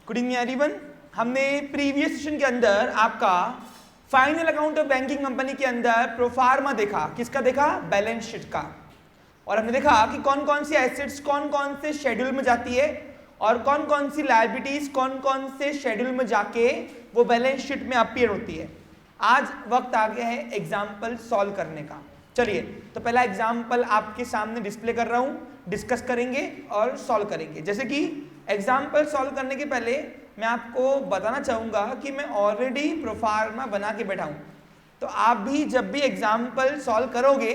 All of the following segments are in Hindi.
Good evening everyone. हमने प्रीवियस सेशन के अंदर आपका final account of banking company के अंदर प्रोफार्मा देखा। किसका देखा? बैलेंस शीट का। और हमने देखा कि कौन कौन सी एसेट्स कौन कौन से शेड्यूल में जाती है और कौन कौन सी लायबिलिटीज कौन कौन से शेड्यूल में जाके वो बैलेंस शीट में अपीयर होती है। आज वक्त आ गया है एग्जाम्पल सॉल्व करने का। चलिए तो पहला एग्जाम्पल आपके सामने डिस्प्ले कर रहा हूं, डिस्कस करेंगे और सॉल्व करेंगे। जैसे कि एग्जाम्पल सॉल्व करने के पहले मैं आपको बताना चाहूंगा कि मैं ऑलरेडी प्रोफार्मा बना के बैठा हूं, तो आप भी जब भी एग्जाम्पल सॉल्व करोगे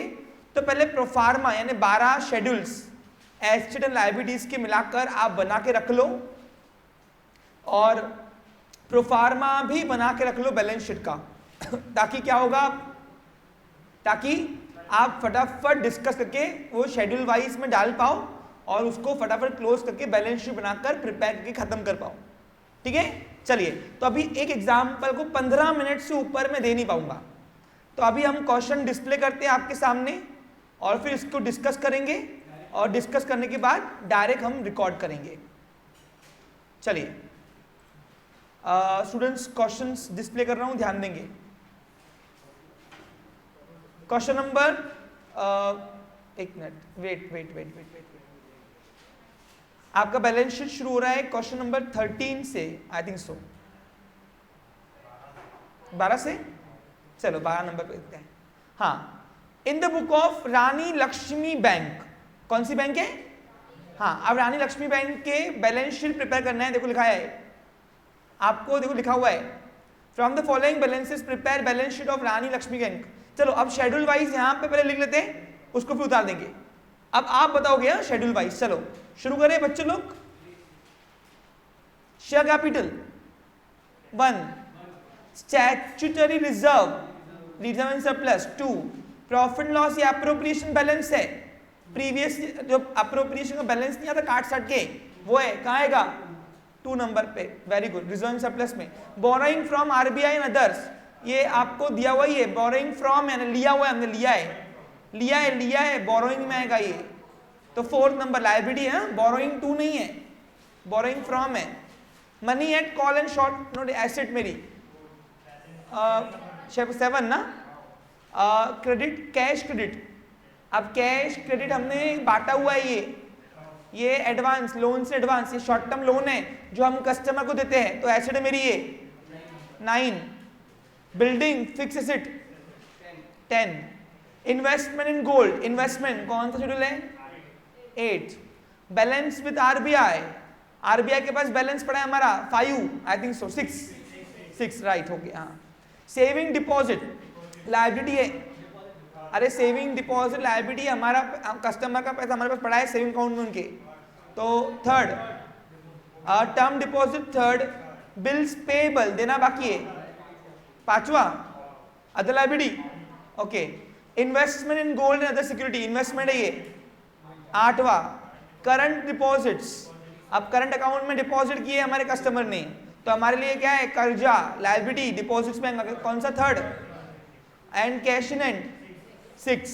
तो पहले प्रोफार्मा यानी 12 शेड्यूल्स एसेट एंड लायबिलिटीज के मिलाकर आप बना के रख लो और प्रोफार्मा भी बना के रख लो बैलेंस शीट का ताकि क्या होगा, ताकि आप फटाफट डिस्कस करके वो शेड्यूल वाइज में डाल पाओ और उसको फटाफट क्लोज करके बैलेंस शीट बनाकर प्रिपेयर करके खत्म कर पाओ। ठीक है, चलिए तो अभी एक एग्जाम्पल को 15 मिनट से ऊपर मैं दे नहीं पाऊंगा, तो अभी हम क्वेश्चन डिस्प्ले करते हैं आपके सामने और फिर इसको डिस्कस करेंगे और डिस्कस करने के बाद डायरेक्ट हम रिकॉर्ड करेंगे। चलिए स्टूडेंट्स क्वेश्चंस डिस्प्ले कर रहा हूं, ध्यान देंगे। क्वेश्चन नंबर एक मिनट, वेट आपका बैलेंस शीट शुरू हो रहा है क्वेश्चन नंबर 13 से, आई थिंक सो 12 से, चलो 12 नंबर पे देखते हैं। हाँ, in the book of Rani Lakshmi bank, कौन सी बैंक है? हाँ, अब रानी लक्ष्मी बैंक के बैलेंस शीट प्रिपेयर करना है। देखो लिखा है आपको, देखो लिखा हुआ है from the following balances prepare balance sheet of Rani Lakshmi bank. चलो अब शेड्यूल वाइज यहां पे पहले लिख लेते हैं, उसको फिर उतार देंगे। अब आप बताओगे शेड्यूल वाइज। चलो शुरू करें बच्चे लोग। Share capital 1, statutory reserve and surplus 2, profit loss या अप्रोप्रिएशन बैलेंस है। प्रीवियस जो अप्रोप्रिएशन का बैलेंस नहीं आता काट साट के, वो है, कहाँ आएगा? 2 नंबर पे। Very good, reserve and surplus में। Borrowing from RBI and others, ये आपको दिया हुआ ही है। बोरोइंग फ्रॉम यानी लिया हुआ है, हमने लिया है बोरोइंग में आएगा ये, तो 4th नंबर लायबिलिटी है। बोरोइंग 2 नहीं है, बोरोइंग फ्रॉम है। Money at call and short note asset मेरी 7 ना। क्रेडिट, कैश क्रेडिट, अब कैश क्रेडिट हमने बांटा हुआ है। ये एडवांस लोन से एडवांस, ये शॉर्ट टर्म लोन है जो हम कस्टमर को देते हैं, तो एसेट है मेरी ये 9। Building fix asset 10। Investment in gold, investment कौन सा शेड्यूल है? 8। बैलेंस विद आरबीआई, आरबीआई के पास बैलेंस पड़ा है हमारा 5, आई थिंक सो 6 राइट हो गया। हाँ, सेविंग डिपॉजिट लायबिलिटी है। अरे सेविंग डिपॉजिट लायबिलिटी हमारा, कस्टमर का पैसा हमारे पास पड़ा है सेविंग अकाउंट में उनके, तो 3rd। Term deposit 3rd। Bills payable देना बाकी है 5वां, other liability okay. Investment in gold and other security, investment है ये 8वां। करंट डिपॉजिट्स, अब करंट अकाउंट में डिपॉजिट किए हमारे कस्टमर ने, तो हमारे लिए क्या है? कर्जा, लायबिलिटी, डिपॉजिट्स में कौन सा? 3rd। And cash in and 6।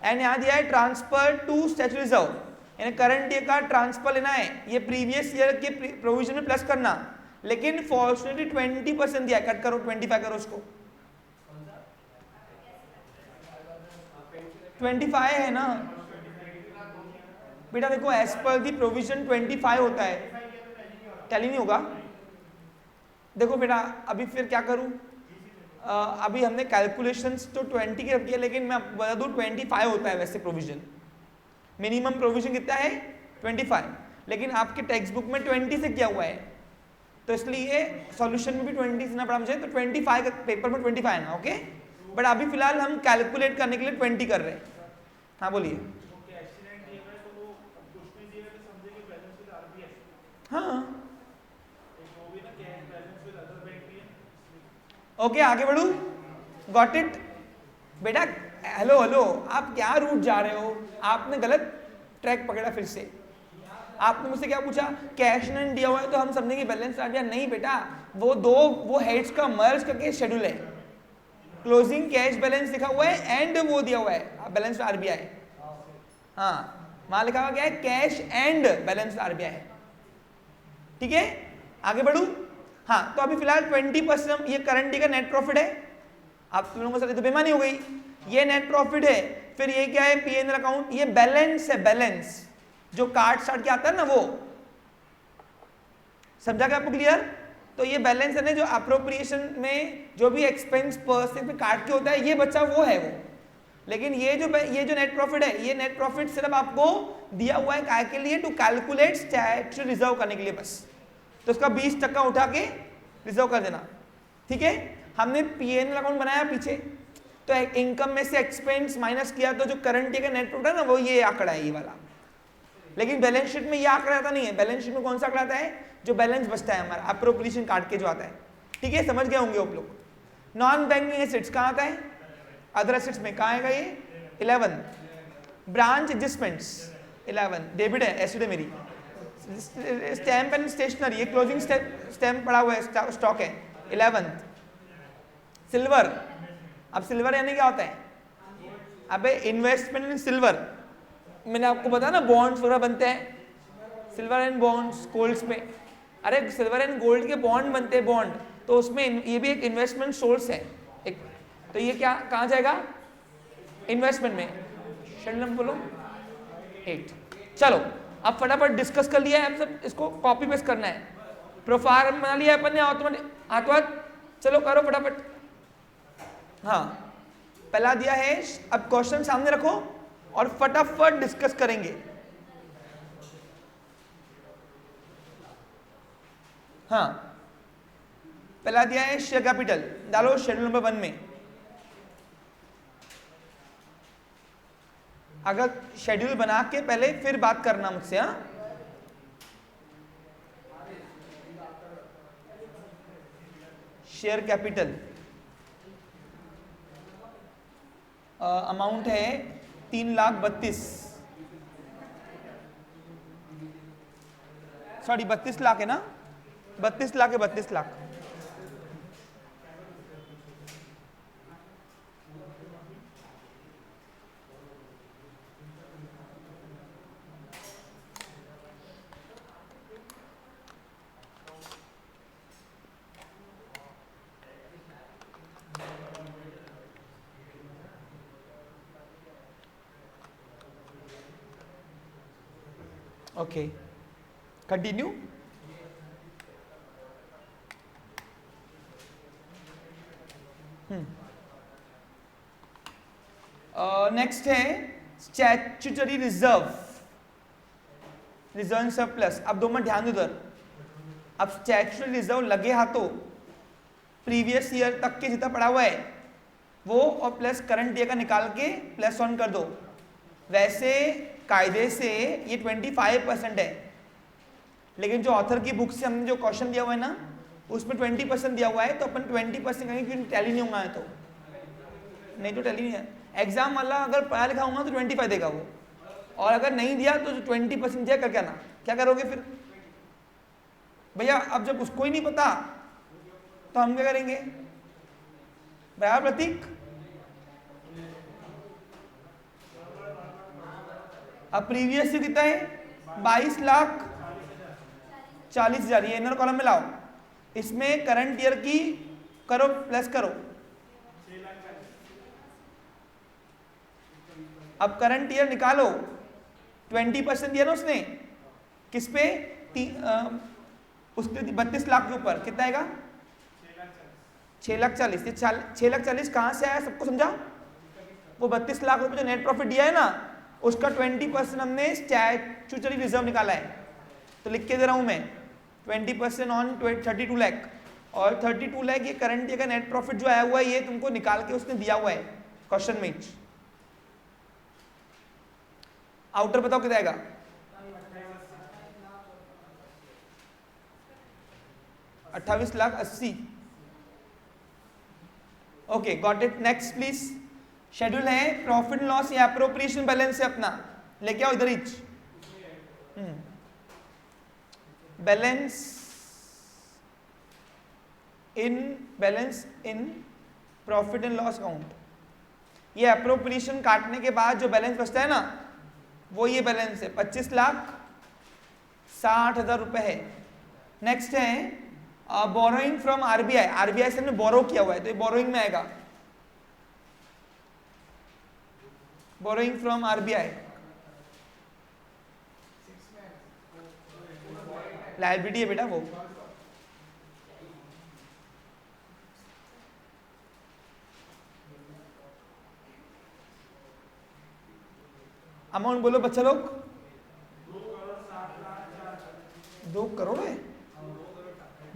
And यहाँ दिया है ट्रांसफर टू स्टैट्यूटरी रिजर्व, यानी करंट ईयर का ट्रांसफर लेना है, ये प्रीवियस ईयर के प्रोविजन में प्लस करना, लेकिन फॉर्चुनेटली 20% दिया है, कट करो 25 करो उसको। 25 है ना बेटा, देखो एज पर दी प्रोविजन 25 होता है, टैली नहीं होगा। देखो बेटा अभी फिर क्या करूं, अभी हमने कैलकुलेशंस तो 20 के रख दिया, लेकिन मैं बता दूं 25 होता है वैसे प्रोविजन। मिनिमम प्रोविजन कितना है? 25, लेकिन आपके टेक्स्ट बुक में 20 से किया हुआ है, तो इसलिए सॉल्यूशन में भी 20 देना पड़ा मुझे, तो 25 का पेपर में 25 है ना, ओके। बट अभी फिलहाल हम कैलकुलेट करने के लिए 20 कर रहे हैं। हाँ बोलिए। हाँ ओके, आगे बढ़ू। गॉट इट बेटा। हेलो आप क्या रूट जा रहे हो? आपने गलत ट्रैक पकड़ा फिर से। आपने मुझसे क्या पूछा? कैश एंड दिया हुआ है तो हम समझेंगे बैलेंस आ गया। नहीं बेटा, वो हेड्स का मर्ज करके शेड्यूल है। क्लोजिंग कैश बैलेंस लिखा हुआ है एंड वो दिया हुआ है बैलेंस आरबीआई। हाँ, वहां लिखा हुआ क्या है? कैश एंड बैलेंस आरबीआई है। ठीक है, आगे बढ़ू। हाँ, तो अभी फिलहाल 20% ये करंट का नेट प्रॉफिट है। आप लोगों को तो बेमानी हो गई, ये नेट प्रॉफिट है। फिर ये क्या है, P&L अकाउंट, ये बैलेंस है, बैलेंस जो कार्ड स्टार्ट के आता है ना, वो समझा क्या आपको क्लियर? तो ये बैलेंस है ना, जो अप्रोप्रिएशन में जो भी एक्सपेंस पर्सन पे काट के होता है, ये बच्चा वो है वो। लेकिन ये जो नेट प्रॉफिट है, ये नेट प्रॉफिट सिर्फ आपको दिया हुआ है काय के लिए, टू कैलकुलेट स्टैट्यूटरी रिजर्व करने के लिए बस। तो उसका 20% उठा के रिजर्व कर देना, ठीक है। हमने P&L अकाउंट बनाया पीछे, तो इनकम में से एक्सपेंस माइनस किया, तो जो करंट का नेट प्रॉफिट है ना, वो ये आंकड़ा है, ये वाला। लेकिन बैलेंस शीट में ये आंकड़ा आता नहीं है। बैलेंस शीट में कौन सा आंकड़ा आता है, जो बैलेंस बचता है हमारा अप्रोप्रिएशन काट के जो आता है, ठीक है, समझ गए होंगे आप लोग। नॉन बैंकिंग एसेट्स कहाँ आता है, अदर एसेट्स में कहाँ आएगा ये 11। ब्रांच एडजस्टमेंट्स 11, डेबिट है, एसिड है मेरी। स्टैम्प एंड स्टेशनरी, ये क्लोजिंग स्टैम्प पड़ा हुआ है, स्टॉक है 11। सिल्वर, अब सिल्वर यानी क्या होता है, अबे इन्वेस्टमेंट इन सिल्वर, मैंने आपको बताया ना बॉन्ड्स वगैरह बनते हैं, सिल्वर एंड बॉन्ड्स गोल्ड्स पे। अरे सिल्वर एंड गोल्ड के बॉन्ड बनते हैं, बॉन्ड, तो उसमें ये भी एक इन्वेस्टमेंट सोर्स है एक। तो ये क्या कहाँ जाएगा, इन्वेस्टमेंट में। शेड्यूल नंबर बोलो 8। चलो अब फटाफट डिस्कस कर लिया है, अब सब इसको कॉपी पेस्ट करना है। प्रोफार्म बना लिया अपन ने, हाथों हाथ, चलो करो फटाफट। हाँ, पहला दिया है, अब क्वेश्चन सामने रखो और फटाफट डिस्कस करेंगे। हाँ, पहला दिया है शेयर कैपिटल, डालो शेड्यूल नंबर 1 में। अगर शेड्यूल बना के पहले फिर बात करना मुझसे। हाँ, शेयर कैपिटल अमाउंट है 3,32,000, सॉरी 32 लाख है ना, 32 लाख है, 32 लाख। Okay, continue. नेक्स्ट है स्टैट्यूटरी रिजर्व, रिजर्व सरप्लस। अब दो मिनट ध्यान दो उधर। अब स्टैट्यूटरी रिजर्व लगे हाथों प्रीवियस ईयर तक के जितना पड़ा हुआ है वो, और प्लस करंट ईयर का निकाल के +1 कर दो। वैसे कायदे से ये 25% है, लेकिन जो ऑथर की बुक से हमने जो क्वेश्चन दिया हुआ है ना, उसमें 20% दिया हुआ है, तो अपन 20% कहेंगे, क्योंकि टैली नहीं होगा है, तो नहीं, तो टैली नहीं है। एग्जाम वाला अगर पढ़ा लिखा होगा तो 25 देगा वो, और अगर नहीं दिया तो 20% दिया करके आना। क्या करोगे फिर भैया? अब जब उसको ही नहीं पता तो हम क्या करेंगे? बराबर प्रतीक? अब प्रीवियस ईयर कितना है? 22,40,000। ये इनर कॉलम में लाओ, इसमें करंट ईयर की करो, प्लस करो। अब करंट ईयर निकालो, 20% दिया ना उसने, किस पे? उसके 32 लाख के ऊपर कितना आएगा? 6,40,000। 6,40,000 कहां से आया, सबको समझा? वो 32 लाख रुपए जो नेट प्रॉफिट दिया है ना, उसका 20% हमने स्टैट्यूटरी रिजर्व निकाला है। तो लिख के दे रहा हूं मैं, 20% ऑन 32 लाख, और 32 लाख ये करंट ईयर का नेट प्रॉफिट जो आया हुआ है, ये तुमको निकाल के उसने दिया हुआ है क्वेश्चन में। आउटर बताओ कितना आएगा? 28,80,000। Okay, got it. Next please. Schedule है प्रॉफिट एंड लॉस या अप्रोप्रिएशन बैलेंस है अपना, लेके आओ इधर ही। Balance in profit and loss account. ये अप्रोप्रिएशन काटने के बाद जो बैलेंस बचता है ना, वो ये बैलेंस है। 25,60,000 रुपए है। नेक्स्ट है बोरोइंग फ्रॉम आरबीआई, आरबीआई से हमने बोरो किया हुआ है तो ये बोरोइंग में आएगा, बोरोइंग फ्रॉम आरबीआई, लायबिलिटी है बेटा वो। अमाउंट बोलो बच्चा लोग, 2 करोड़ है,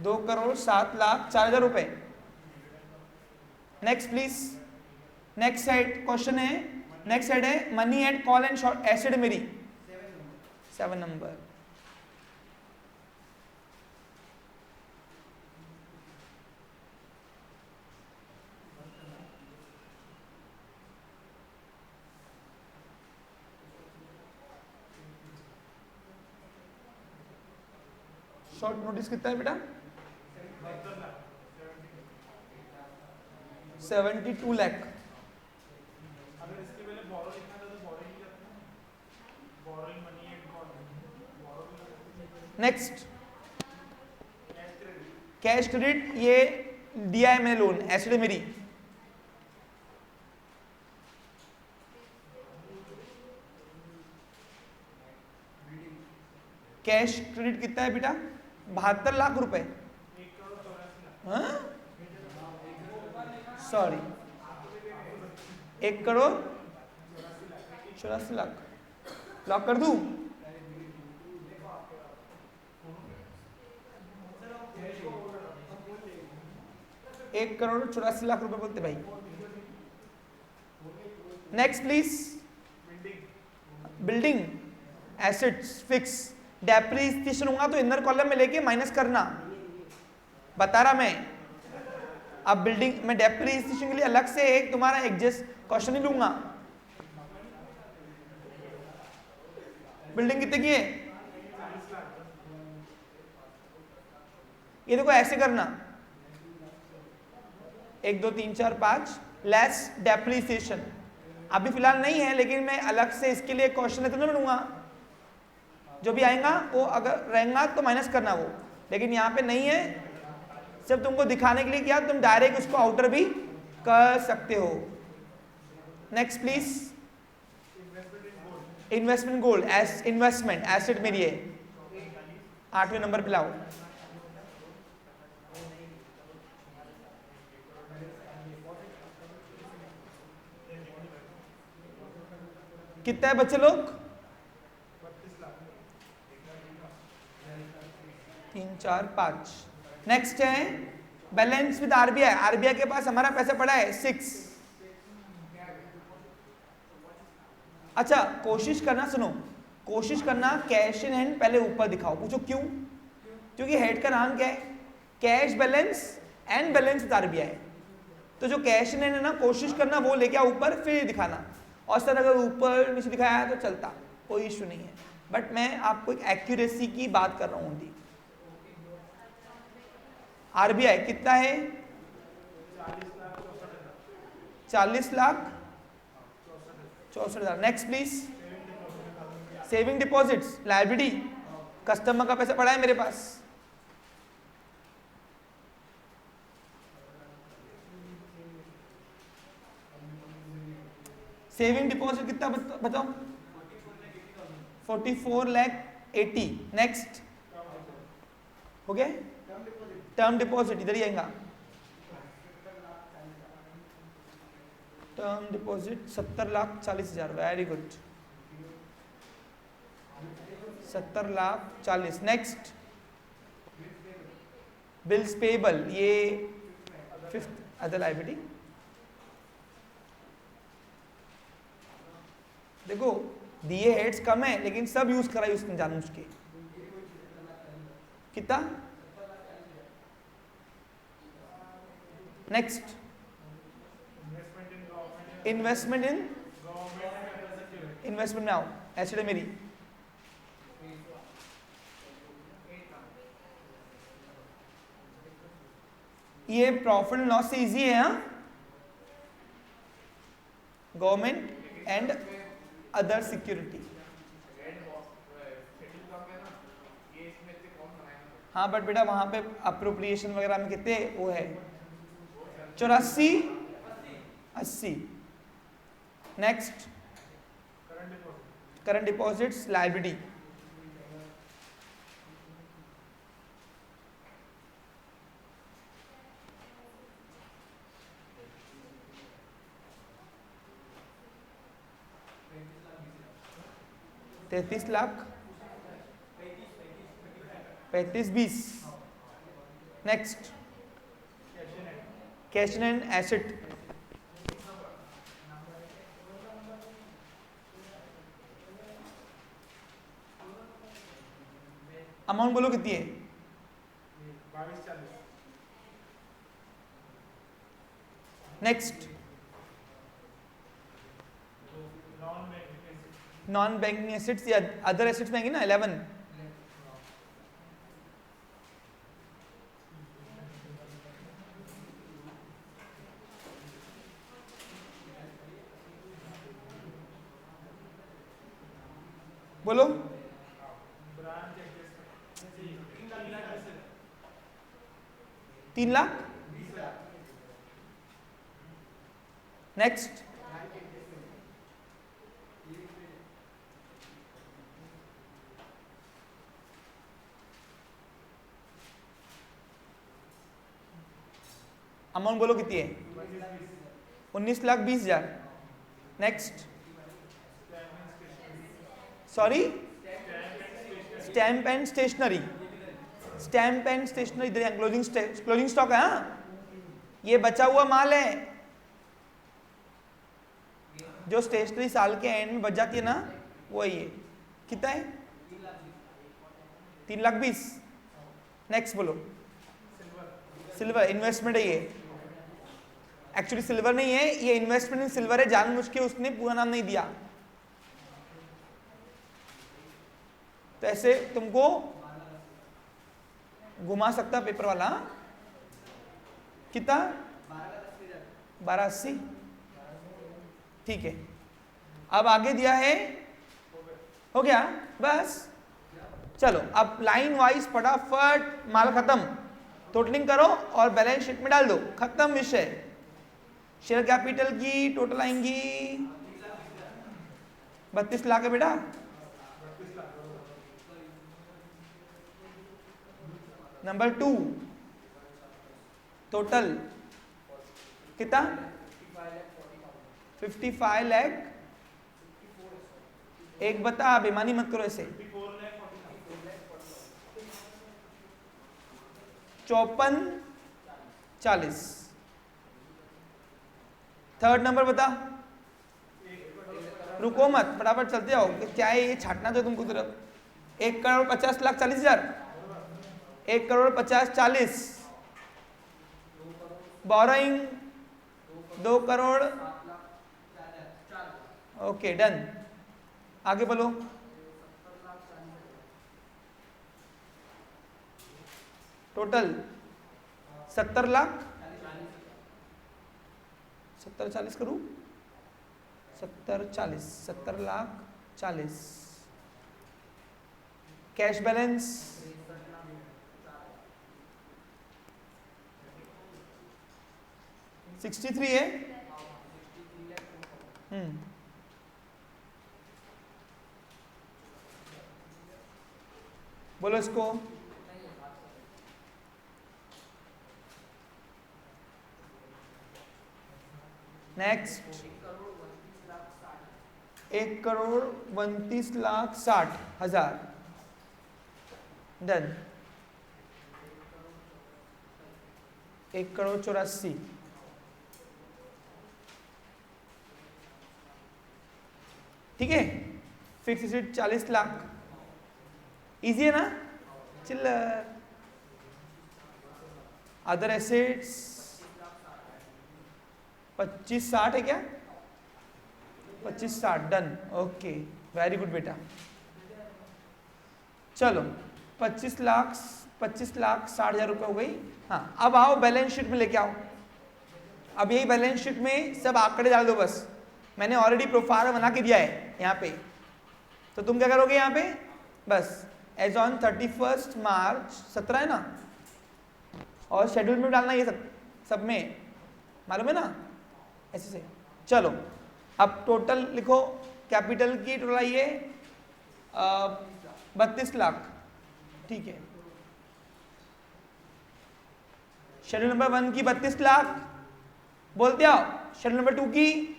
2,07,04,000 रुपए। Next please, next side question है, नेक्स्ट साइड है money at call and short acid मेरी 7 नंबर। शॉर्ट नोटिस कितना है बेटा? 72 लाख। नेक्स्ट कैश क्रेडिट, ये दिया है मैंने लोन, एसिड है मेरी, कैश क्रेडिट कितना है बेटा? 72 लाख रुपए। सॉरी 1,84,00,000 लॉक कर दूं? ₹1,84,00,000 बोलते भाई। Next please, building assets fix, depreciation होगा तो इनर कॉलम में लेके माइनस करना, बता रहा मैं। अब बिल्डिंग में डेप्रिसिएशन के लिए अलग से एक तुम्हारा एडजस्ट क्वेश्चन ही लूंगा। बिल्डिंग कितने की है? ये देखो ऐसे करना, 1 2 3 4 5 लेस डेप्रिसिएशन। अभी फिलहाल नहीं है लेकिन मैं अलग से इसके लिए क्वेश्चन है तो मैं लूंगा, जो भी आएगा वो अगर रहेगा तो माइनस करना वो, लेकिन यहाँ पे नहीं है, सिर्फ तुमको दिखाने के लिए किया, तुम डायरेक्ट उसको आउटर भी कर सकते हो। Next please, investment gold, investment asset मेरी है, 8वें नंबर पे लाओ। कितना है बच्चे लोग? 3 4 5। नेक्स्ट है बैलेंस विद आरबीआई, आरबीआई के पास हमारा पैसा पड़ा है 6। अच्छा कोशिश करना, सुनो, कोशिश करना कैश इन हैंड पहले ऊपर दिखाओ। पूछो क्यों? क्योंकि हेड का नाम क्या है? Cash balance and balance with RBI. तो जो कैश इन हैंड है ना, कोशिश करना वो लेके आओ ऊपर, फिर दिखाना। और सर अगर ऊपर नीचे दिखाया तो चलता, कोई इशू नहीं है, बट मैं आपको एक एक्यूरेसी की बात कर रहा हूँ। आरबीआई कितना है? 40,64,000। Next please, saving deposits liability, customer का पैसा पड़ा है मेरे पास, सेविंग डिपॉजिट कितना बताओ? 44,80,000। नेक्स्ट हो गया? टर्म डिपॉजिट इधर ही आएगा, term deposit 70,40,000। Very good, 70,40,000। Next bills payable, ये 5th अदर लायबिलिटी। देखो दिए हेड्स कम है लेकिन सब यूज करा उसने जानबूझ के। कितना? नेक्स्ट इन्वेस्टमेंट में आओ, एसिड है मेरी, ये प्रॉफिट एंड लॉस से इजी है। हाँ, गवर्नमेंट एंड अदर सिक्योरिटी। हाँ बट बेटा वहां पे अप्रोप्रिएशन वगैरह में कितने वो है 84 80। नेक्स्ट करंट डिपॉजिट्स लायबिलिटी, तैतीस lakh 35-20। Next cash and asset, amount बोलो कितनी है 22-40। नेक्स्ट नॉन बैंकिंग एसेट्स या अदर एसेट्स में आएंगे ना 11। बोलो 3 लाख। नेक्स्ट अमाउंट बोलो कितनी है 19,20,000। Next sorry stamp and stationery, stamp and stationery इधर क्लोजिंग स्टॉक है। हाँ ये बचा हुआ माल है जो स्टेशनरी साल के एंड में बच जाती है ना, वो है ये। कितना है 3,20,000। नेक्स्ट बोलो सिल्वर, इन्वेस्टमेंट है ये। एक्चुअली सिल्वर नहीं है ये, इन्वेस्टमेंट इन सिल्वर है, जानबूझ के उसने पूरा नाम नहीं दिया। तो ऐसे तुमको घुमा सकता पेपर वाला। कितना 1280। ठीक है अब आगे दिया है, हो गया बस। चलो अब लाइन वाइज फटाफट माल खत्म, टोटलिंग करो और बैलेंस शीट में डाल दो, खत्म विषय। शेयर कैपिटल की टोटल आएंगी 32 लाख है बेटा। नंबर 2 टोटल कितना 55 लाख। एक बता, बेमानी मत करो ऐसे। 54-40। थर्ड नंबर बता, रुको मत फटाफट चलते जाओ, क्या है ये छाटना तो तुमको तरफ। 1,50,40,000, 1,50,40,000। बोरोइंग 2 करोड़। ओके डन, आगे बोलो। टोटल 70 लाख 70-40 करूं, 70-40, 70 लाख 40। कैश बैलेंस 63 है। बोलो इसको। Next 1,29,60,000 done. 1,84,00,000। ठीक है फिक्स एसेट 40 लाख। इजी है ना, चिल्लर। अदर एसेट्स 25-60 है क्या, 25-60 डन। ओके वेरी गुड बेटा। चलो 25,60,000 रुपए हो गई। हाँ अब आओ बैलेंस शीट में लेके आओ। अब यही बैलेंस शीट में सब आंकड़े डाल दो बस। मैंने ऑलरेडी प्रोफार्मा बना के दिया है यहाँ पे, तो तुम क्या करोगे यहाँ पे बस एज ऑन 31 मार्च 17 है ना, और शेड्यूल में डालना ये सब में, मालूम है ना, ऐसे से। चलो अब टोटल लिखो, कैपिटल की टोटल आई है 32 लाख, ठीक है। शेड्यूल नंबर 1 की 32 लाख बोलते आओ, शेड्यूल नंबर 2 की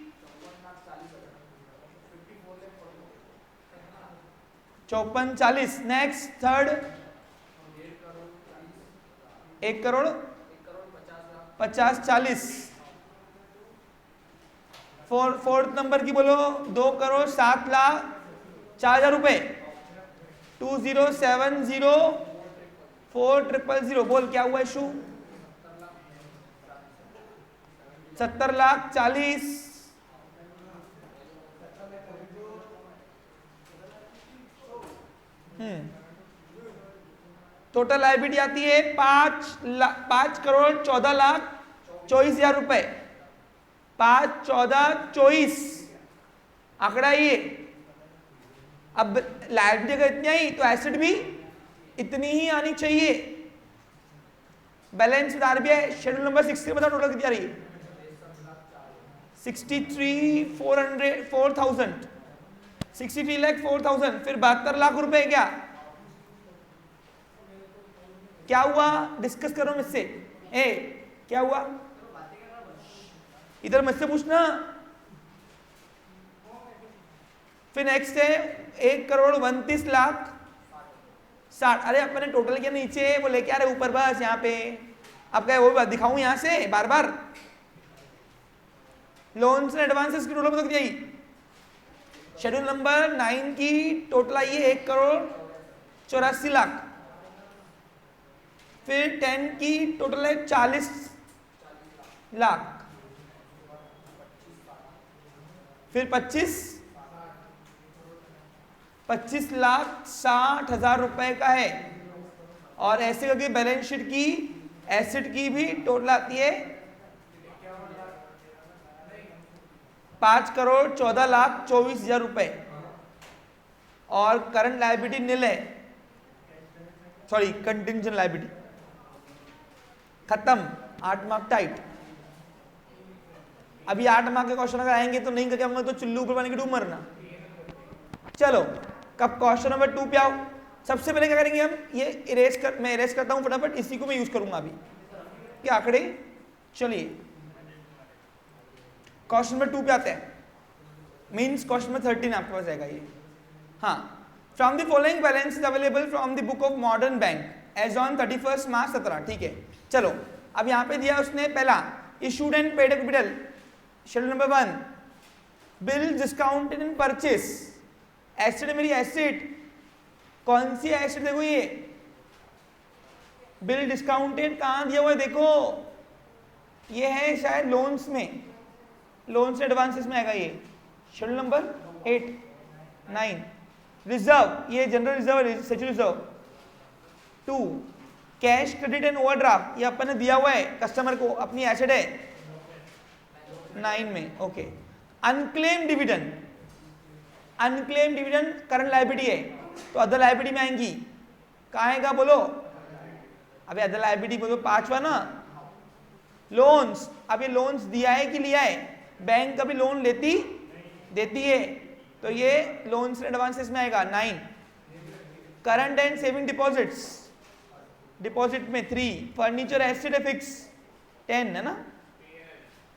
5440, next third 1 crore 50-40, fourth number की बोलो 2 करोड़ 7 लाख 4,000 रुपए, 20704040, बोल क्या हुआ इशू, 70 लाख 40, टोटल लायबिलिटी आती है 5 करोड़ 14 लाख 24,000 रुपए, 5, 14, 24 आंकड़ा ये। अब लायबिलिटी अगर इतनी आई तो एसेट भी इतनी ही आनी चाहिए। Balance with RBI schedule number 60 बताओ टोटल कितनी आ रही है, 63,400,000, 63,04,000, फिर 72 लाख रुपए क्या हुआ, डिस्कस करो मुझसे, क्या हुआ, इधर मुझसे पूछना। फिर नेक्स्ट है 1 करोड़ 29 लाख 60, अरे अपने टोटल के नीचे वो लेके आ रहे ऊपर, बस यहाँ पे अब क्या वो दिखाऊं यहाँ से बार बार। लोन्स एंड एडवांसेस की टोटल कितनी आई, शेड्यूल नंबर 9 की टोटल आई है 1 करोड़ 84 लाख, फिर 10 की टोटल है 40 लाख, फिर 25 लाख 60,000 रुपए का है। और ऐसे करके बैलेंस शीट की एसेट की भी टोटल आती है 5 करोड़ 14 लाख 24,000 रुपए, और करंट लायबिलिटी निल है, सॉरी कंटिंजेंट लायबिलिटी खत्म, 8 मार्क टाइट। अभी 8 मार्क के क्वेश्चन अगर आएंगे तो नहीं करके हम तो चुल्लू ऊपर पानी की डूब मरना। चलो कब क्वेश्चन नंबर 2 पे आओ, सबसे पहले क्या करेंगे हम, ये मैं इरेज करता हूं फटाफट, इसी को मैं यूज करूंगा अभी क्या आंकड़े। चलिए क्वेश्चन नंबर 2 पे आते हैं, मींस क्वेश्चन नंबर 13 आपके पास आएगा ये। हाँ, from the following balance is available from the book of modern bank as on 31 March 17, ठीक है। चलो अब यहाँ पे दिया उसने पहला issued and paid capital, schedule number 1 bill discounted in purchase, asset मेरी एसेट कौन सी एसेट, देखो ये बिल डिस्काउंटेड कहां दिया हुआ है, देखो ये है शायद लोन्स में, लोन्स एडवांसेस में आएगा ये, शेड्यूल नंबर 8, 9, रिजर्व ये general reserve statutory reserve, 2 cash credit and overdraft ये अपन ने दिया हुआ है कस्टमर को, अपनी एसेट है 9 में, okay. Unclaim dividend, unclaim dividend current liability है तो अदर लायबिलिटी में आएंगी, कहाँ आएगा बोलो, अभी अदर लायबिलिटी बोलो 5वां ना, लोन्स, अब ये लोन्स दिया है कि लिया है, बैंक कभी लोन देती है तो ये लोन्स एडवांसेस में आएगा 9, current and saving deposits, deposit में 3, फर्नीचर एसेट है फिक्स 10 है ना,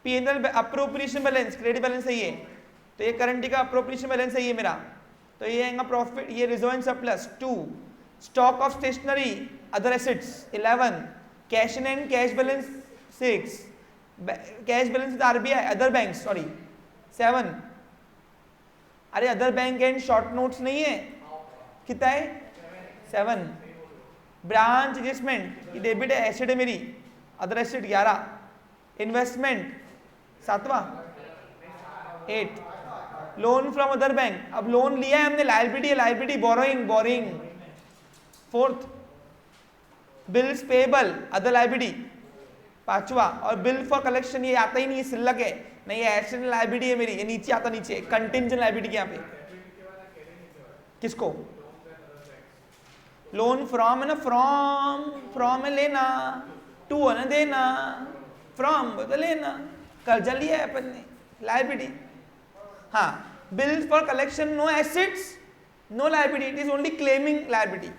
P&L appropriation balance credit balance है ये, तो ये करंट का अप्रोप्रिएशन बैलेंस है ये मेरा, तो ये आएगा प्रॉफिट, ये reserve and surplus 2, stock of stationery other assets 11, cash and cash balance 6, cash balance with RBI other bank sorry 7, अरे other bank and short notes नहीं है, कितना है 7, ब्रांच एडजस्टमेंट ये डेबिट है, एसेट है मेरी, अदर एसेट 11, इन्वेस्टमेंट 7वां 8, लोन फ्रॉम अदर बैंक, अब लोन लिया है हमने, liability borrowing 4th, bills payable other liability 5वां, और बिल फॉर कलेक्शन ये आता ही नहीं, सिल्लक है नहीं, ये एसेट लायबिलिटी है मेरी, ये नीचे आता, नीचे कंटिंजेंट लायबिलिटी यहाँ पे, किसको लोन फ्रॉम है ना, फ्रॉम है लेना, टू है ना देना, फ्रॉम तो लेना, कर्जा लिया है अपन ने, लायबिलिटी। हाँ, bill for collection no assets no liability, it is only claiming liability.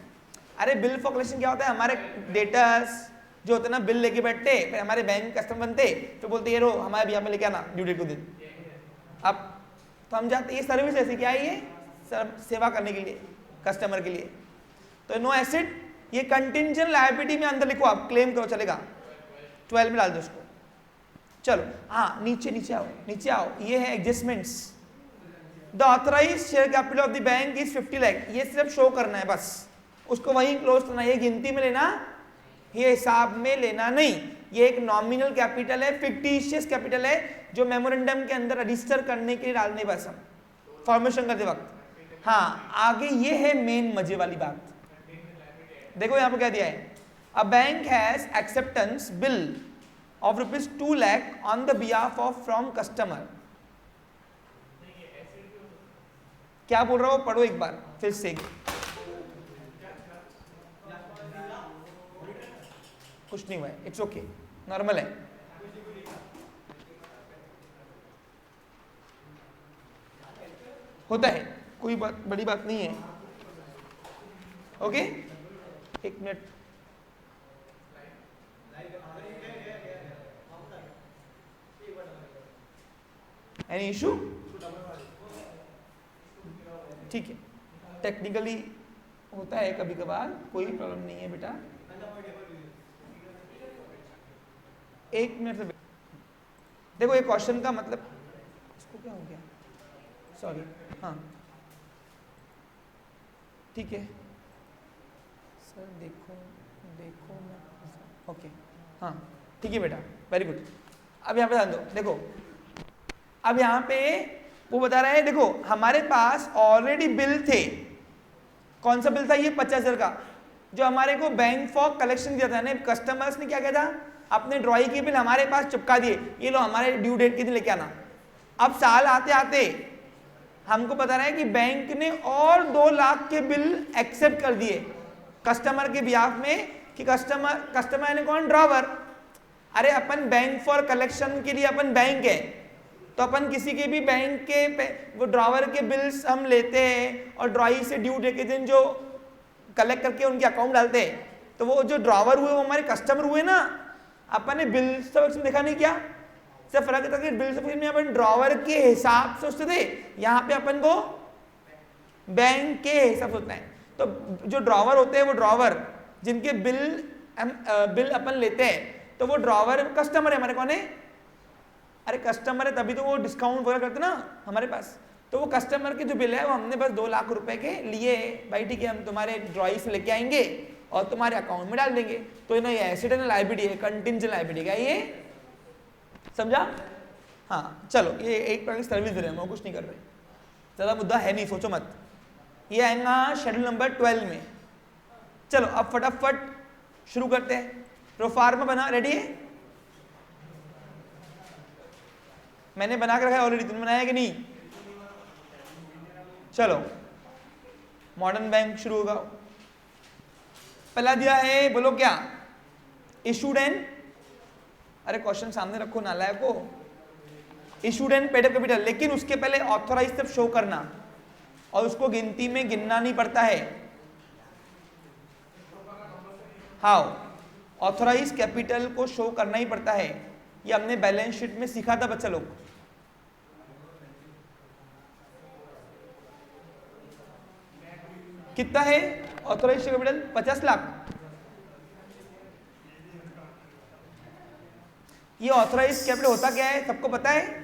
अरे बिल फॉर कलेक्शन क्या होता है, हमारे डेटर्स जो होते हैं ना, बिल लेके बैठते, फिर हमारे बैंक कस्टमर बनते, फिर बोलते ये रो हमारे भी यहाँ पे लेके आना ड्यू डेट को दिन। अब तो हम जाते, ये सर्विस ऐसी क्या है, ये सेवा करने के लिए कस्टमर के लिए। तो नो एसेट, ये कंटिंजेंट लायबिलिटी में अंदर लिखो, आप क्लेम करो चलेगा, 12 में डाल दो उसको। चलो हाँ, नीचे आओ, ये है adjustments. The authorised share capital of the bank is 50 lakh, ये सिर्फ शो करना है बस, उसको वहीं क्लोज करना, ये गिनती में लेना, ये हिसाब में लेना नहीं। ये एक नॉमिनल कैपिटल है, फिक्टिशियस कैपिटल है, जो मेमोरेंडम के अंदर रजिस्टर करने के लिए डालने बस हम फॉर्मेशन करते वक्त। हाँ, आगे ये है मेन मजे वाली बात, देखो यहाँ पे क्या दिया है, a bank has acceptance bill of ₹2 lakh on the behalf of from customer. क्या बोल रहा हो, पढ़ो एक बार फिर से। कुछ नहीं हुआ है, इट्स ओके, नॉर्मल है। होता है, कोई बात बड़ी बात नहीं है। ओके, एक मिनट, एनी इशू? ठीक है, टेक्निकली होता है कभी कभार, कोई प्रॉब्लम नहीं है बेटा। एक मिनट से देखो, ये क्वेश्चन का मतलब, इसको क्या हो गया, सॉरी, हाँ ठीक है सर, देखो मैं, ओके हाँ ठीक है बेटा, वेरी गुड। अब यहाँ पे ध्यान दो, देखो अब यहाँ पे वो बता रहा है, देखो हमारे पास ऑलरेडी बिल थे। कौन सा बिल था ये, 50,000 का, जो हमारे को बैंक फॉर कलेक्शन दिया था, कस्टमर्स ने क्या किया था, अपने ड्रॉइंग के बिल हमारे पास चिपका दिए, ये लो हमारे ड्यू डेट के दिन लेके आना। अब साल आते आते हमको पता रहा है कि बैंक ने और 2 लाख के बिल एक्सेप्ट कर दिए कस्टमर के बिहाफ में, कि कस्टमर ने कौन, ड्रॉवर। अरे अपन बैंक फॉर कलेक्शन के लिए अपन बैंक है, तो अपन किसी के भी बैंक के वो ड्रॉवर के बिल्स हम लेते हैं और ड्रॉई से ड्यू डेट के दिन जो कलेक्ट करके उनके अकाउंट डालते हैं, तो वो जो ड्रॉवर हुए वो हमारे कस्टमर हुए ना। अपन ने बिल सब देखा नहीं, क्या सिर्फ फर्क था कि बिल सब में अपन ड्रॉवर के हिसाब से सोचते थे, यहाँ पे अपन को बैंक के हिसाब से होता है। तो जो ड्रॉवर होते हैं वो ड्रॉवर जिनके बिल अपन लेते हैं, तो वो ड्रॉवर कस्टमर है हमारे, कौन है, अरे कस्टमर है, तभी तो वो डिस्काउंट वगैरह करते ना हमारे पास। तो वो कस्टमर के जो बिल है वो हमने बस 2 लाख रुपए के लिए भाई, ठीक है हम तुम्हारे ड्रॉई से लेके आएंगे और तुम्हारे अकाउंट में डाल देंगे। तो ना ये एसेट है, लायबिलिटी है, कंटिंजेंट लायबिलिटी का, ये समझा। हाँ चलो, ये एक प्रकार की सर्विस दे रहे हैं, हम कुछ नहीं कर रहे, ज़्यादा मुद्दा है नहीं, सोचो मत। ये आएगा शेड्यूल नंबर 12 में। चलो अब फटाफट शुरू करते हैं। प्रोफार्मा बना, रेडी है? मैंने बना के रखा है ऑलरेडी, तुमने बनाया कि नहीं? चलो मॉडर्न बैंक शुरू होगा। पहला दिया है, बोलो क्या, इशूड एंड, अरे क्वेश्चन सामने रखो नालायक को, issued and paid up capital, लेकिन उसके पहले ऑथराइज तब शो करना और उसको गिनती में गिनना नहीं पड़ता है। हाउ, ऑथराइज कैपिटल को शो करना ही पड़ता है, ये हमने बैलेंस शीट में सीखा था बच्चा लोग। कितना है ऑथराइज कैपिटल? 50 लाख। ये ऑथराइज कैपिटल होता क्या है, सबको पता है?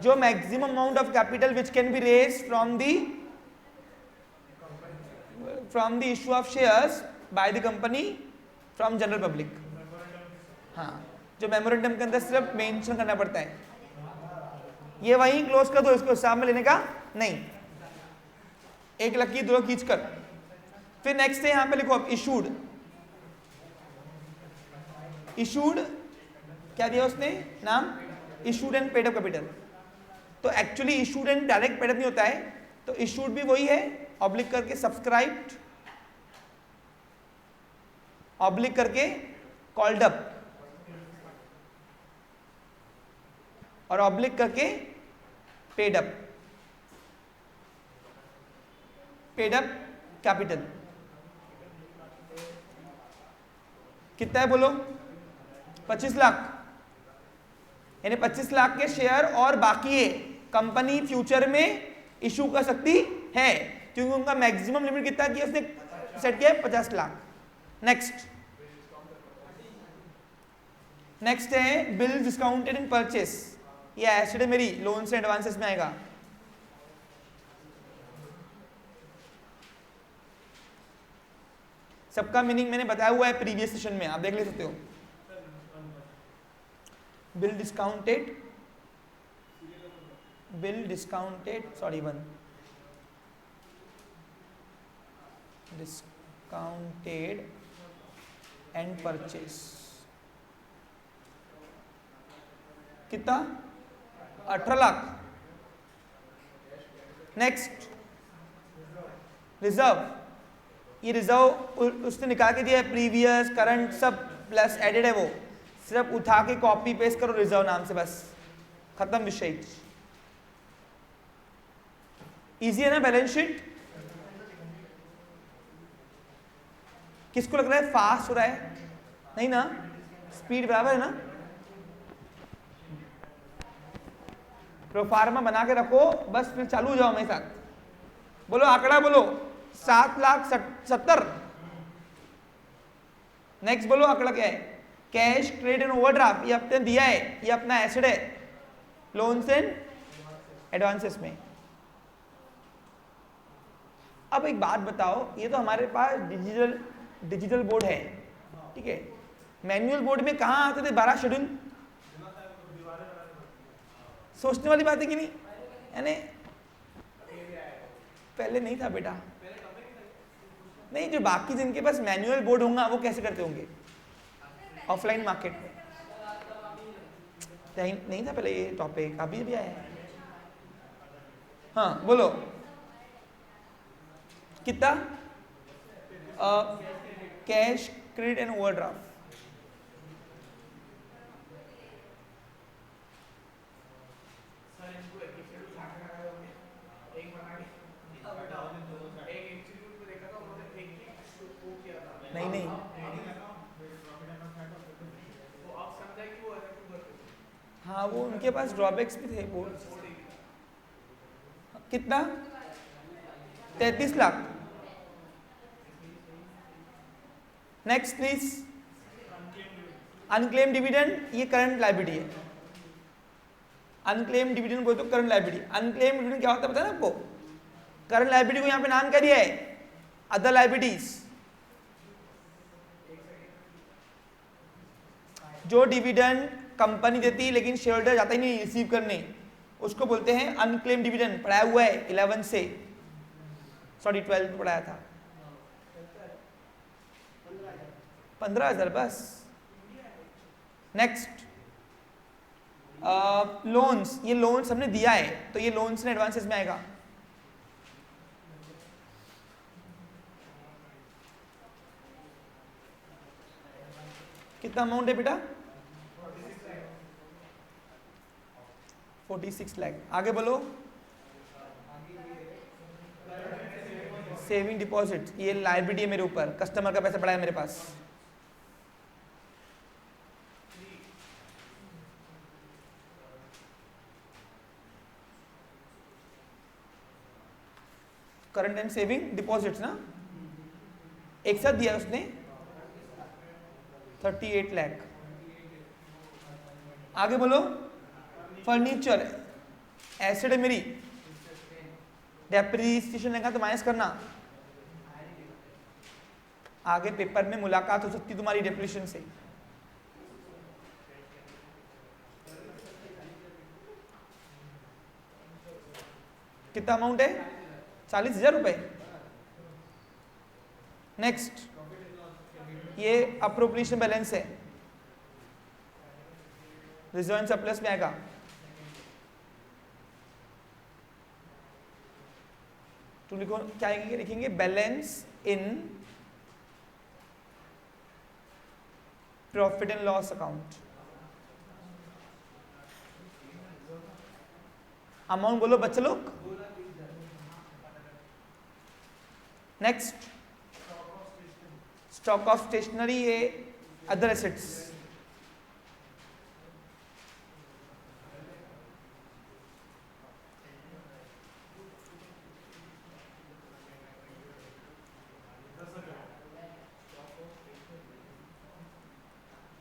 जो maximum amount of capital which can be raise from the issue of shares by the company from general public. हाँ, जो मेमोरेंडम के अंदर सिर्फ मेंशन करना पड़ता है, ये वहीं क्लोज कर दो, इसको हिसाब में लेने का नहीं। 1 लकी 2 खींच कर, फिर नेक्स्ट है, यहां पे लिखो अब इशूड। इशूड क्या दिया उसने नाम, issued and paid up capital. तो actually issued and direct paid up नहीं होता है, तो इशूड भी वही है, ऑब्लिक करके सब्सक्राइब्ड ऑब्लिक करके कॉल्ड अप, और ऑब्लिक करके paid up, paid up capital कितना है बोलो? 25 लाख, यानी 25 लाख के शेयर और बाकी है कंपनी फ्यूचर में इशू कर सकती है, क्योंकि उनका मैक्सिमम लिमिट कितना किया उसने सेट किया है 50 लाख। नेक्स्ट है बिल डिस्काउंटेड इन परचेस, ये एसेट है मेरी, लोन से एडवांसेस में आएगा। सबका मीनिंग मैंने बताया हुआ है प्रीवियस सेशन में, आप देख ले सकते हो। Bill discounted, bill discounted, sorry one, discounted and purchase कितना? 18 लाख। नेक्स्ट रिजर्व, ये रिजर्व उसने निकाल के दिया है, प्रीवियस करंट सब प्लस एडेड है, वो सिर्फ उठा के कॉपी पेस्ट करो रिजर्व नाम से, बस खत्म विषय। इजी है ना बैलेंस शीट? किसको लग रहा है फास्ट हो रहा है? नहीं ना, स्पीड बराबर है ना? प्रोफार्मा बना के रखो बस, फिर चालू हो जाओ मेरे साथ। बोलो आंकड़ा बोलो, 7,70,000। नेक्स्ट बोलो आंकड़ा क्या है? कैश, क्रेडिट एंड ओवरड्राफ्ट, ये अपने दिया है, ये अपना एसेट है लोन्स एंड एडवांसेस में। अब एक बात बताओ, ये तो हमारे पास डिजिटल बोर्ड है, ठीक है, मैनुअल बोर्ड में कहाँ आते थे 12 शेड्यूल? सोचने वाली बात है कि नहीं? यानी पहले नहीं था बेटा, नहीं, जो बाकी जिनके पास मैनुअल बोर्ड होगा वो कैसे करते होंगे ऑफलाइन मार्केट में? नहीं था पहले ये टॉपिक, अभी भी आया है। हाँ बोलो कितना? कैश, क्रेडिट एंड ओवरड्राफ्ट, नहीं हाँ, वो उनके पास ड्रॉबैक्स भी थे वो। कितना? 33 lakh. Next please. Unclaim dividend, ये करंट लायबिलिटी है। अनक्लेम डिविडेंड बोलते तो करंट लायबिलिटी। अनक्लेम डिविडेंड क्या होता है पता है आपको? करंट लायबिलिटी को यहां पे नाम क्या दिया है? Other liabilities. जो डिविडेंड कंपनी देती है लेकिन शेयर होल्डर जाता ही नहीं रिसीव करने, उसको बोलते हैं अनक्लेम डिविडेंड। पढ़ाया हुआ है 11 से, सॉरी 12 में पढ़ाया था। 15,000 बस। नेक्स्ट लोन्स, ये लोन्स हमने दिया है तो ये लोन्स ने एडवांसेस में आएगा। कितना अमाउंट है बेटा? 46 लाख। आगे बोलो। सेविंग डिपॉजिट, ये लायबिलिटी है मेरे ऊपर, कस्टमर का पैसा पड़ा है मेरे पास। करंट एंड सेविंग डिपॉजिट्स ना, एक साथ दिया उसने 38 लाख। आगे बोलो। फर्नीचर एसेट है मेरी, डेप्रिसिएशन लगा तो माइनस करना। आगे पेपर में मुलाकात हो सकती तुम्हारी डेप्रिसिएशन से। कितना अमाउंट है? 40,000 रुपए। नेक्स्ट, ये अप्रोप्रिएशन बैलेंस है, रिजर्व एंड सरप्लस में आएगा। तुम लिखो क्या लिखेंगे? Balance in profit and loss account. Amount बोलो बच्चे लोग। नेक्स्ट, स्टॉक ऑफ स्टेशनरी, ये other assets.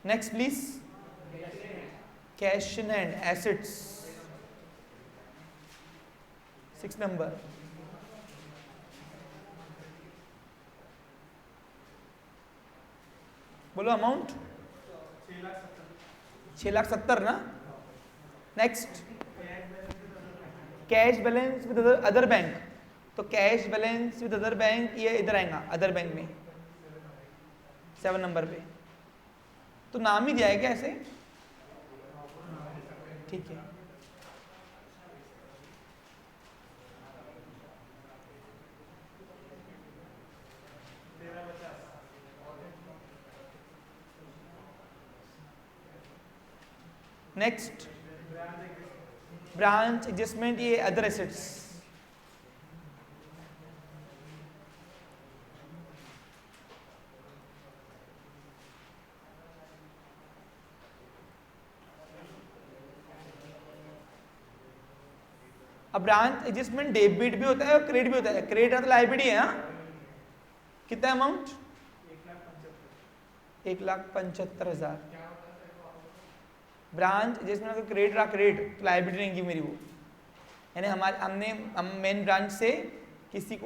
Next please, cash in hand, assets, 6 number. बोलो अमाउंट 6,70,000 ना। Next, cash balance with other bank, तो cash balance with other bank ये इधर आएगा, अदर बैंक में 7 नंबर पे। तो नाम ही दिया है क्या ऐसे? ठीक है। नेक्स्ट, ब्रांच एडजस्टमेंट, ये अदर एसेट्स। अब ब्रांच एडजस्टमेंट डेबिट भी होता है और क्रेडिट भी होता है। क्रेडिट है तो लायबिलिटी है। कितना अमाउंट? 1,75,000। ब्रांच एडजस्टमेंट अगर क्रेडिट रहा, क्रेडिट तो लायबिलिटी रहेगी मेरी वो, यानी हमने मेन ब्रांच से किसी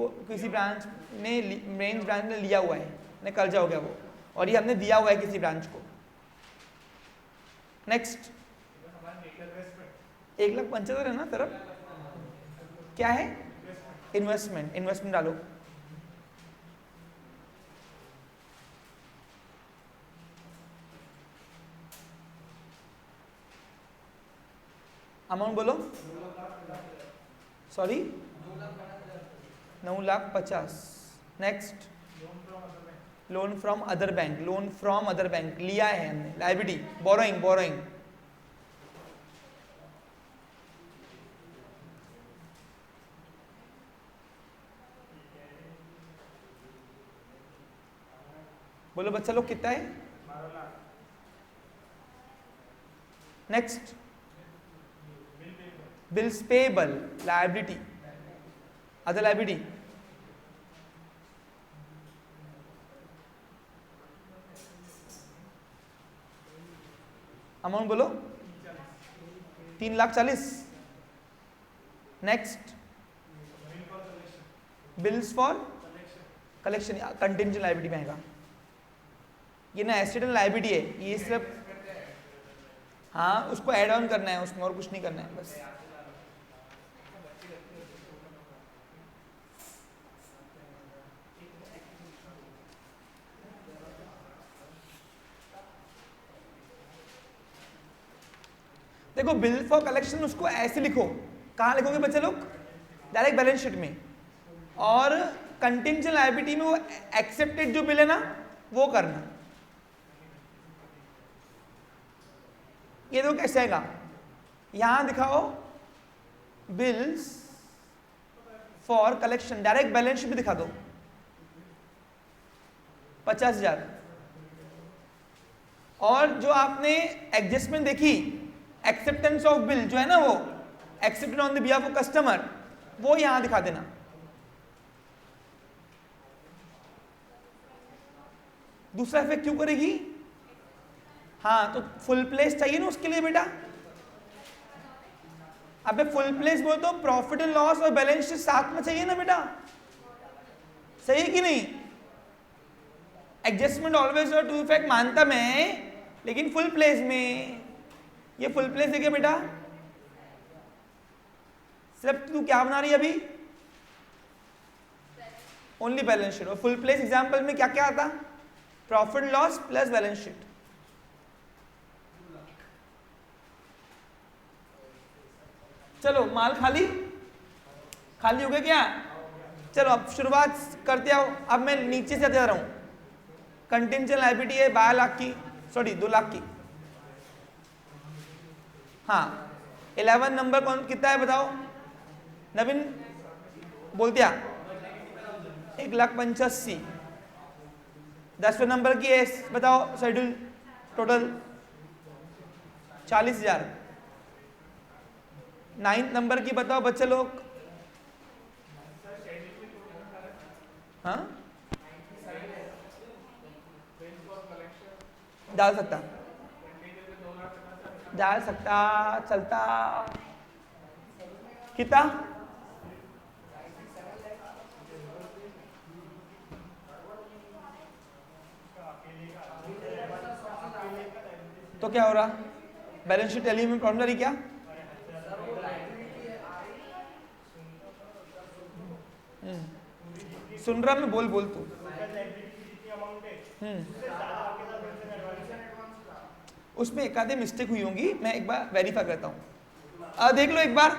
ब्रांच ने मेन ब्रांच ने लिया हुआ है, कर्जा हो गया वो, और ये हमने दिया हुआ है किसी ब्रांच को। नेक्स्ट, 1,75,000 है ना तरफ, क्या है? इन्वेस्टमेंट। इन्वेस्टमेंट डालो। अमाउंट बोलो, sorry 9,50,000। Next, loan from other bank. Loan from other bank लिया है हमने, लायबिलिटी, बोरोइंग। बोरोइंग बोलो बच्चा लोग कितना है? Next, bills payable, liability, other liability. Amount बोलो 3,40,000। Next, bills for collection, contingent liability में आएगा ये ना, एसेट एंड लायबिलिटी है ये सिर्फ, हाँ उसको ऐड ऑन करना है, उसमें और कुछ नहीं करना है बस। देखो बिल फॉर कलेक्शन उसको ऐसे लिखो, कहाँ लिखोगे बच्चे लोग? डायरेक्ट बैलेंस शीट में। और कंटिंजेंट लायबिलिटी में वो एक्सेप्टेड जो बिल है ना वो करना। ये देखो कैसे आएगा, यहां दिखाओ bills for collection, direct balance sheet भी दिखा दो 50,000। और जो आपने एडजस्टमेंट देखी, एक्सेप्टेंस ऑफ बिल जो है ना, वो accepted on the behalf of customer, वो यहां दिखा देना। दूसरा इफेक्ट क्यों करेगी? हाँ तो फुल प्लेस चाहिए ना उसके लिए बेटा। अबे फुल प्लेस बोल तो प्रॉफिट एंड लॉस और बैलेंस शीट साथ में चाहिए ना बेटा, सही है कि नहीं? एडजस्टमेंट ऑलवेज और टू इफेक्ट मानता मैं, लेकिन फुल प्लेस में। ये फुल प्लेस देखिए बेटा, सिर्फ तू क्या बना रही है अभी? Only balance sheet. और फुल प्लेस एग्जांपल में क्या क्या आता? Profit loss plus balance sheet. चलो माल खाली खाली हो गया क्या? चलो अब शुरुआत करते आओ। अब मैं नीचे से जा रहा हूं। कंटिंजेंट लायबिलिटी है 12 लाख की, सॉरी 2 लाख की। हाँ 11 नंबर कौन कितना है बताओ नवीन, बोल दिया 1,85,000। 10वें नंबर की एस बताओ शेड्यूल टोटल 40,000। 9th नंबर की बताओ बच्चे लोग। हाँ डाल सकता चलता कितना तो क्या हो रहा बैलेंस शीट टैली में प्रॉब्लम रही क्या? सुन रहा मैं, बोल तू। उसमें एक आधे मिस्टेक हुई होंगी, मैं एक बार वेरीफाई करता हूँ। देख लो एक बार,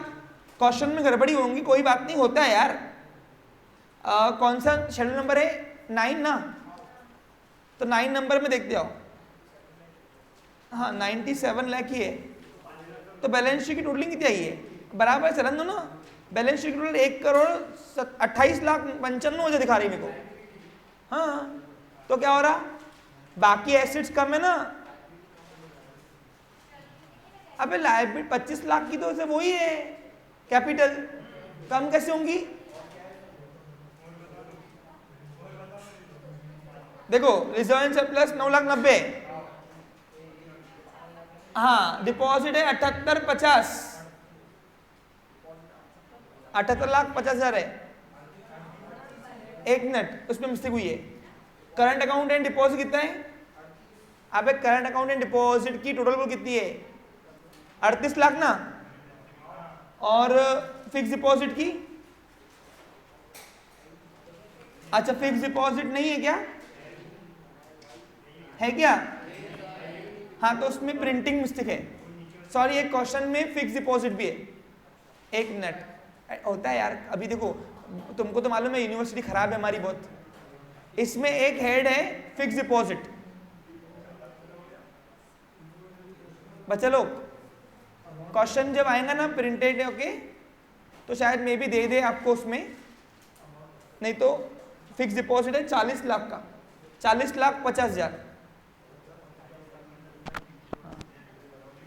क्वेश्चन में गड़बड़ी होंगी, कोई बात नहीं, होता है यार। कौन सा शेड्यूल नंबर है 9 ना, तो 9 नंबर में देखते आओ। हाँ 97 लाख ही है, तो बैलेंस शीट की टोटलिंग कितनी आई है? बराबर चलन दो ना, बैलेंस शीट की टोटल 1,28,95,000 दिखा रही मेरे को। हाँ तो क्या हो रहा, बाकी एसेट्स कम है ना। अबे लायबिलिटी 25 लाख की तो उसे वही है, कैपिटल कम कैसे होंगी? देखो रिजर्व सरप्लस 9,90,000, हाँ डिपॉजिट है 78,50,000, 78,50,000 है। एक मिनट, उसमें मिस्टेक हुई है। करंट अकाउंट एंड डिपॉजिट कितना है? अबे करंट अकाउंट एंड डिपॉजिट की टोटल वो कितनी है? 38 लाख ना, और फिक्स डिपॉजिट की, अच्छा फिक्स डिपॉजिट नहीं है क्या? है क्या? हाँ तो उसमें प्रिंटिंग मिस्टेक है, सॉरी। एक क्वेश्चन में फिक्स डिपॉजिट भी है। एक मिनट, होता है यार। अभी देखो तुमको तो मालूम है यूनिवर्सिटी खराब है हमारी बहुत। इसमें एक हेड है फिक्स डिपॉजिट। बच्चा लोग क्वेश्चन जब आएगा ना प्रिंटेड ओके, तो शायद मे भी दे आपको उसमें, नहीं तो फिक्स डिपॉजिट है 40 लाख का, 40,50,000।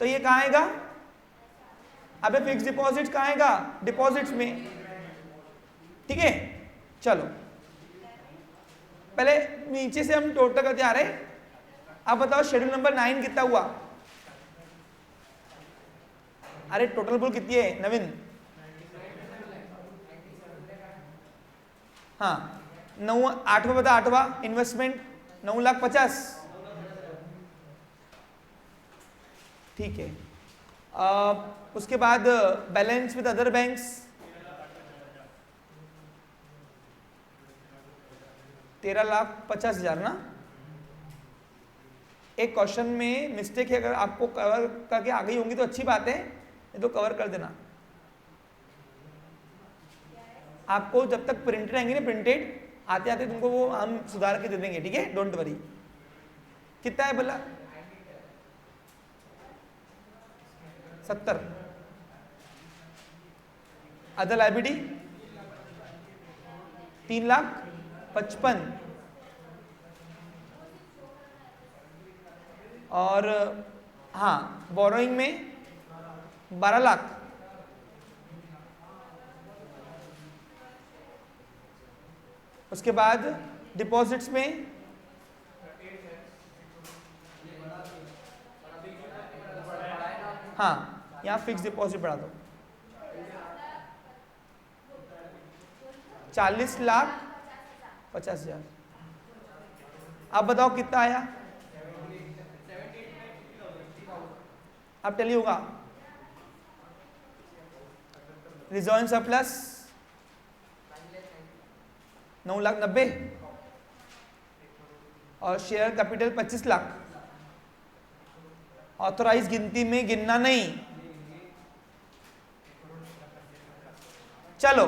तो ये कहाँ आएगा? अबे फिक्स डिपॉजिट कहाँ आएगा? डिपॉजिट्स में, ठीक है। चलो पहले नीचे से हम टोटल करते आ रहे। अब बताओ शेड्यूल नंबर 9 कितना हुआ? अरे टोटल बुल कितनी है नवीन? हाँ 9, 8वां बता, 8वां इन्वेस्टमेंट 9,50,000, ठीक है। उसके बाद बैलेंस विद अदर बैंक्स 13,50,000 ना। एक क्वेश्चन में मिस्टेक है, अगर आपको कवर करके आ गई होंगी तो अच्छी बात है, नहीं तो कवर कर देना। आपको जब तक प्रिंटेड आएंगे ना, प्रिंटेड आते आते तुमको वो हम सुधार के दे देंगे, ठीक है, डोंट वरी। कितना है बोला? 70। अदर लायबिलिटी 3,55,000, और हाँ बोरोइंग में 12 लाख। उसके बाद डिपॉजिट्स में हाँ यहाँ फिक्स डिपॉजिट बढ़ा दो 40,50,000। अब बताओ कितना आया? अब टेली होगा। रिजर्व सरप्लस 9,90,000 और शेयर कैपिटल 25 लाख। ऑथोराइज गिनती में गिनना नहीं। चलो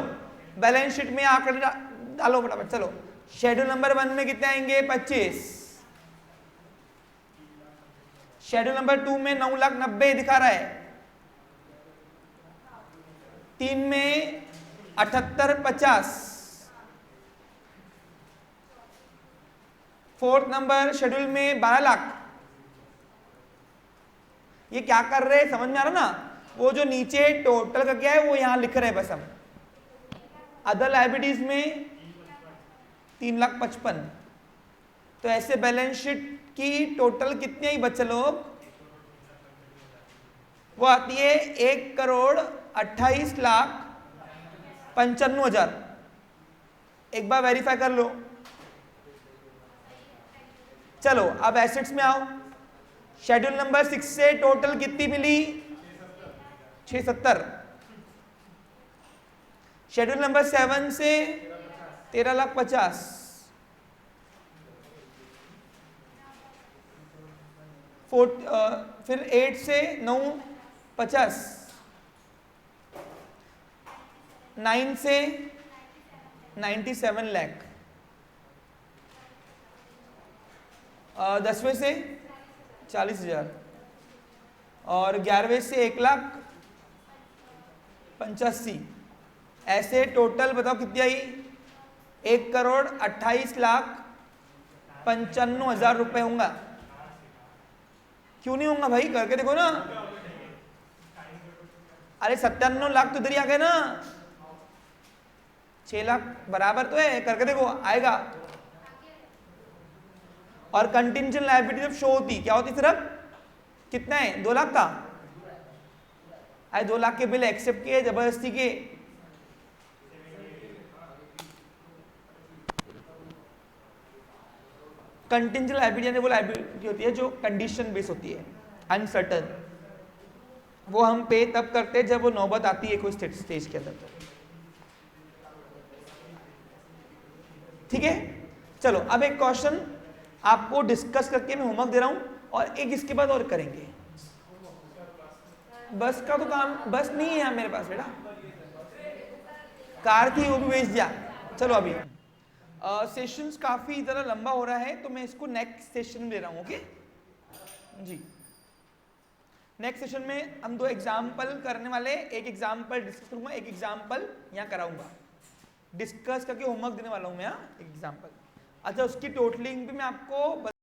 बैलेंस शीट में आंकड़े डालो फटाफट। चलो शेड्यूल नंबर 1 में कितने आएंगे? 25। शेड्यूल नंबर 2 में 9,90,000 दिखा रहा है, 3 में 78,50, 4th नंबर शेड्यूल में 12 लाख। ये क्या कर रहे हैं समझ में आ रहा ना? वो जो नीचे टोटल का क्या है वो यहां लिख रहे हैं बस हम। अदर लायबिलिटीज में 3,55,000। तो ऐसे बैलेंस शीट की टोटल कितनी आई बच्चे लोग? वो आती है 1,28,95,000। एक बार वेरीफाई कर लो। चलो अब एसेट्स में आओ। शेड्यूल नंबर 6 से टोटल कितनी मिली? 670। शेड्यूल नंबर 7 से 13,50,000। फिर 8 से 9,50,000। 9 से 97 लाख। 10वें से 40,000 और 11वें से 1,85,000। ऐसे टोटल बताओ कितनी आई? 1,28,95,000 रुपए होंगे। क्यों नहीं होगा भाई? करके देखो ना। अरे 97 लाख तो इधर ही आ गए ना, 6 लाख बराबर तो है। करके देखो आएगा। और कंटिंजेंट लायबिलिटी जब शो होती क्या होती? सिर्फ कितना है? 2 लाख का। अरे 2 लाख के बिल एक्सेप्ट किए जबरदस्ती के। कंटिंजेंट लायबिलिटी वो लायबिलिटी होती है जो कंडीशन बेस होती है, अनसर्टन। वो हम पे तब करते हैं जब वो नौबत आती है कोई स्टेज के अंदर। तो ठीक है, चलो अब एक क्वेश्चन आपको डिस्कस करके मैं होमवर्क दे रहा हूं और एक इसके बाद और करेंगे। बस का तो काम बस नहीं है मेरे पास बेटा, कार थी वो भी बेच दिया। चलो अभी सेशंस काफी ज़्यादा लंबा हो रहा है तो मैं इसको नेक्स्ट सेशन में ले रहा हूँ। ओके जी, नेक्स्ट सेशन में हम 2 एग्जाम्पल करने वाले। एक एग्जाम्पल डिस्कस करूंगा, एक एग्जाम्पल यहाँ कराऊंगा। डिस्कस करके होमवर्क देने वाला हूँ मैं यहाँ एक एग्जाम्पल। अच्छा, उसकी टोटलिंग भी मैं आपको